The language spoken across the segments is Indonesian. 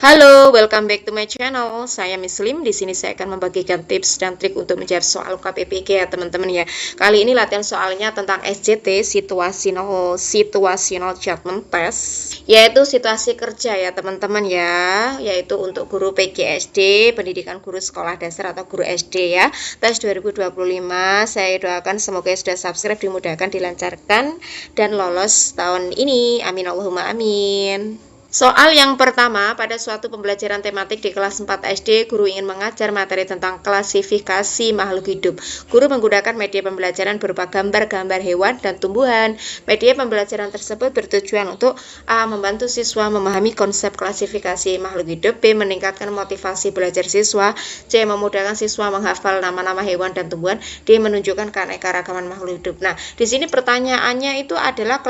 Halo, welcome back to my channel. Saya Muslim. Di sini saya akan membagikan tips dan trik untuk menjawab soal KPPG ya, teman-teman ya. Kali ini latihan soalnya tentang SJT, situational judgment test, yaitu situasi kerja ya, teman-teman ya, yaitu untuk guru PGSD, pendidikan guru sekolah dasar atau guru SD ya. Tes 2025. Saya doakan semoga sudah subscribe, dimudahkan, dilancarkan dan lolos tahun ini. Amin Allahumma amin. Soal yang pertama, pada suatu pembelajaran tematik di kelas 4 SD, guru ingin mengajar materi tentang klasifikasi makhluk hidup. Guru menggunakan media pembelajaran berupa gambar-gambar hewan dan tumbuhan. Media pembelajaran tersebut bertujuan untuk A. Membantu siswa memahami konsep klasifikasi makhluk hidup, B. Meningkatkan motivasi belajar siswa, C. Memudahkan siswa menghafal nama-nama hewan dan tumbuhan, D. Menunjukkan keanekaragaman makhluk hidup. Nah, di sini pertanyaannya itu adalah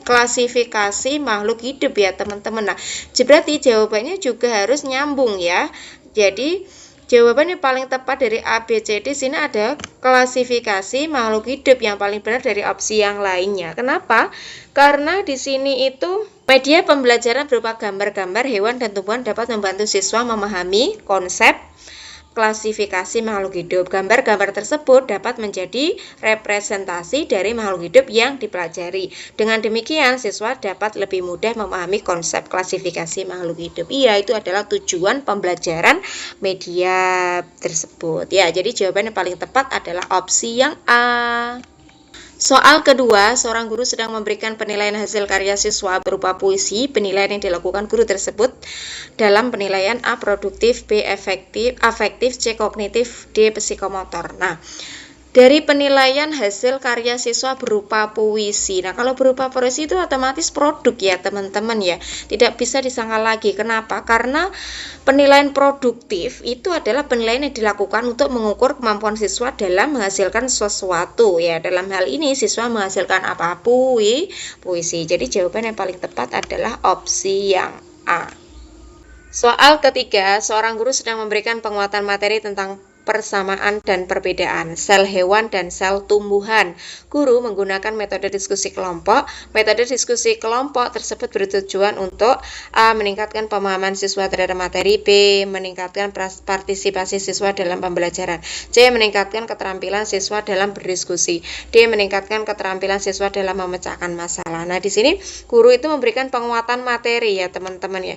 klasifikasi makhluk hidup ya, teman-teman. Nah, berarti jawabannya juga harus nyambung ya. Jadi jawaban yang paling tepat dari A, B, C, D sini ada klasifikasi makhluk hidup, yang paling benar dari opsi yang lainnya. Kenapa? Karena di sini itu media pembelajaran berupa gambar-gambar hewan dan tumbuhan dapat membantu siswa memahami konsep klasifikasi makhluk hidup. Gambar-gambar tersebut dapat menjadi representasi dari makhluk hidup yang dipelajari. Dengan demikian, siswa dapat lebih mudah memahami konsep klasifikasi makhluk hidup. Iya, itu adalah tujuan pembelajaran media tersebut. Ya, jadi jawaban yang paling tepat adalah opsi yang A. Soal kedua, seorang guru sedang memberikan penilaian hasil karya siswa berupa puisi. Penilaian yang dilakukan guru tersebut dalam penilaian A. Produktif, B. Afektif, C. Kognitif, D. Psikomotor. Nah, dari penilaian hasil karya siswa berupa puisi. Nah, kalau berupa puisi itu otomatis produk ya, teman-teman ya. Tidak bisa disangkal lagi. Kenapa? Karena penilaian produktif itu adalah penilaian yang dilakukan untuk mengukur kemampuan siswa dalam menghasilkan sesuatu ya. Dalam hal ini siswa menghasilkan apa? Puisi. Jadi jawaban yang paling tepat adalah opsi yang A. Soal ketiga, seorang guru sedang memberikan penguatan materi tentang persamaan dan perbedaan sel hewan dan sel tumbuhan. Guru menggunakan metode diskusi kelompok. Metode diskusi kelompok tersebut bertujuan untuk A. Meningkatkan pemahaman siswa terhadap materi, B. Meningkatkan partisipasi siswa dalam pembelajaran, C. Meningkatkan keterampilan siswa dalam berdiskusi, D. Meningkatkan keterampilan siswa dalam memecahkan masalah. Nah, di sini guru itu memberikan penguatan materi ya, teman-teman ya.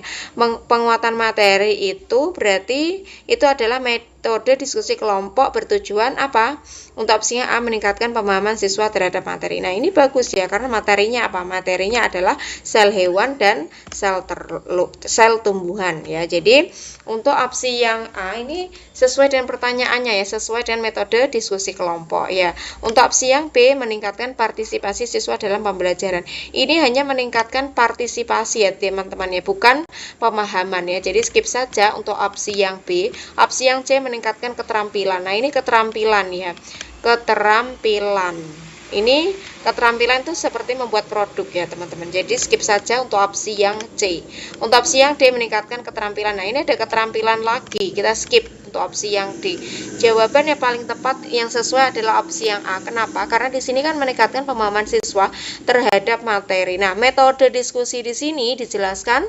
Penguatan materi itu berarti itu adalah metode diskusi kelompok bertujuan apa? Untuk opsinya A. Meningkatkan pemahaman siswa terhadap materi. Nah, ini bagus ya, karena materinya apa? Materinya adalah sel hewan dan sel tumbuhan ya. Jadi untuk opsi yang A ini sesuai dengan pertanyaannya ya, sesuai dengan metode diskusi kelompok ya. Untuk opsi yang B, meningkatkan partisipasi siswa dalam pembelajaran. Ini hanya meningkatkan partisipasi ya, teman-teman ya, bukan pemahaman ya. Jadi skip saja untuk opsi yang B. Opsi yang C, meningkatkan keterampilan. Nah, ini keterampilan ya. Keterampilan. Ini keterampilan itu seperti membuat produk ya, teman-teman. Jadi skip saja untuk opsi yang C. Untuk opsi yang D, meningkatkan keterampilan. Nah, ini ada keterampilan lagi. Kita skip untuk opsi yang D. Jawaban yang paling tepat yang sesuai adalah opsi yang A. Kenapa? Karena di sini kan meningkatkan pemahaman siswa terhadap materi. Nah, metode diskusi di sini dijelaskan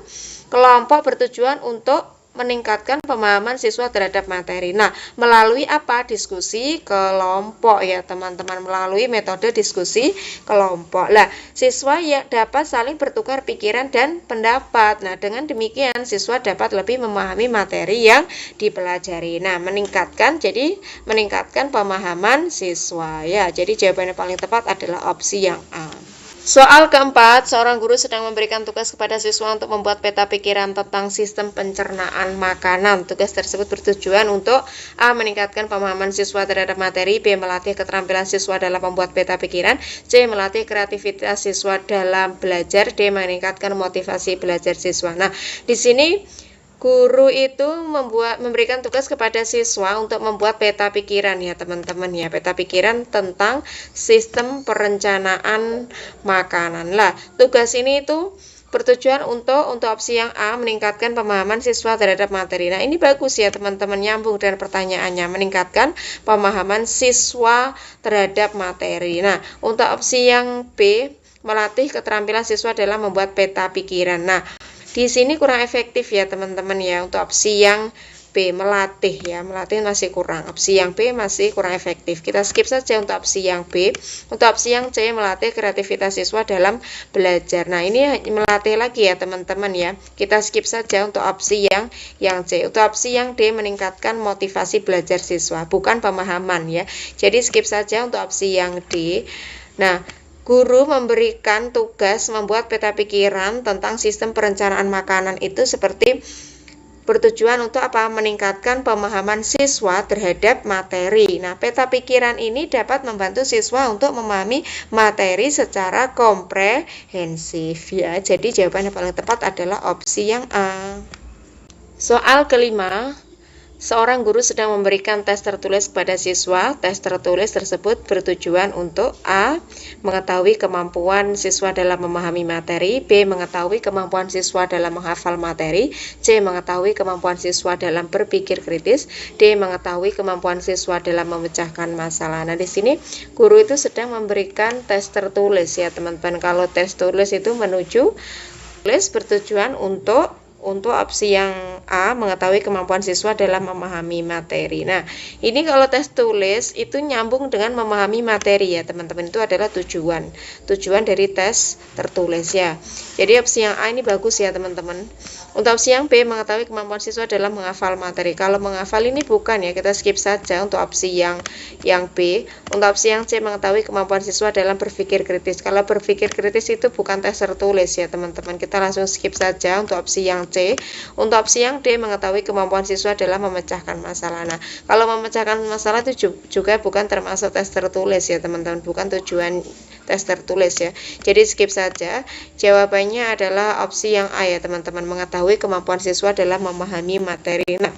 kelompok bertujuan untuk meningkatkan pemahaman siswa terhadap materi. Nah, melalui apa? Diskusi kelompok ya, teman-teman, melalui metode diskusi kelompok. Lah, siswa yang dapat saling bertukar pikiran dan pendapat. Nah, dengan demikian siswa dapat lebih memahami materi yang dipelajari. Nah, meningkatkan pemahaman siswa ya. Jadi jawaban yang paling tepat adalah opsi yang A. Soal keempat, seorang guru sedang memberikan tugas kepada siswa untuk membuat peta pikiran tentang sistem pencernaan makanan. Tugas tersebut bertujuan untuk A. Meningkatkan pemahaman siswa terhadap materi, B. Melatih keterampilan siswa dalam membuat peta pikiran, C. Melatih kreativitas siswa dalam belajar, D. Meningkatkan motivasi belajar siswa. Nah, di sini guru itu memberikan tugas kepada siswa untuk membuat peta pikiran ya, teman-teman ya. Peta pikiran tentang sistem perencanaan makanan. Lah, tugas ini itu bertujuan untuk opsi yang A. Meningkatkan pemahaman siswa terhadap materi. Nah, ini bagus ya, teman-teman, nyambung dengan pertanyaannya. Meningkatkan pemahaman siswa terhadap materi. Nah, untuk opsi yang B, melatih keterampilan siswa dalam membuat peta pikiran. Nah, di sini kurang efektif ya teman-teman ya. Untuk opsi yang B, melatih ya, melatih masih kurang. Opsi yang B masih kurang efektif. Kita skip saja untuk opsi yang B. Untuk opsi yang C, melatih kreativitas siswa dalam belajar. Nah, ini melatih lagi ya teman-teman ya. Kita skip saja untuk opsi yang C. Untuk opsi yang D, meningkatkan motivasi belajar siswa, bukan pemahaman ya. Jadi skip saja untuk opsi yang D. Nah, guru memberikan tugas membuat peta pikiran tentang sistem perencanaan makanan itu seperti bertujuan untuk apa? Meningkatkan pemahaman siswa terhadap materi. Nah, peta pikiran ini dapat membantu siswa untuk memahami materi secara komprehensif ya. Jadi jawaban yang paling tepat adalah opsi yang A. Soal kelima, seorang guru sedang memberikan tes tertulis kepada siswa. Tes tertulis tersebut bertujuan untuk A. Mengetahui kemampuan siswa dalam memahami materi, B. Mengetahui kemampuan siswa dalam menghafal materi, C. Mengetahui kemampuan siswa dalam berpikir kritis, D. Mengetahui kemampuan siswa dalam memecahkan masalah. Nah, di sini guru itu sedang memberikan tes tertulis ya teman-teman. Kalau tes tulis itu bertujuan untuk opsi yang A, mengetahui kemampuan siswa dalam memahami materi. Nah, ini kalau tes tulis itu nyambung dengan memahami materi ya teman-teman. Itu adalah tujuan dari tes tertulis ya. Jadi opsi yang A ini bagus ya teman-teman. Untuk opsi yang B, mengetahui kemampuan siswa dalam menghafal materi. Kalau menghafal ini bukan ya, kita skip saja untuk opsi yang B. Untuk opsi yang C, mengetahui kemampuan siswa dalam berpikir kritis. Kalau berpikir kritis itu bukan tes tertulis ya teman-teman. Kita langsung skip saja untuk opsi yang C. Untuk opsi yang D, mengetahui kemampuan siswa dalam memecahkan masalah. Nah, kalau memecahkan masalah itu juga bukan termasuk tes tertulis ya teman-teman, bukan tujuan tes tertulis ya. Jadi skip saja. Jawabannya adalah opsi yang A ya teman-teman, mengetahui kemampuan siswa dalam memahami materi. Nah,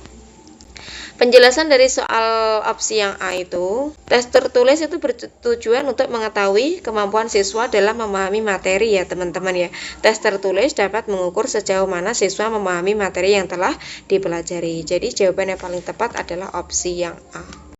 penjelasan dari soal opsi yang A itu, tes tertulis itu bertujuan untuk mengetahui kemampuan siswa dalam memahami materi ya teman-teman ya. Tes tertulis dapat mengukur sejauh mana siswa memahami materi yang telah dipelajari. Jadi jawaban yang paling tepat adalah opsi yang A.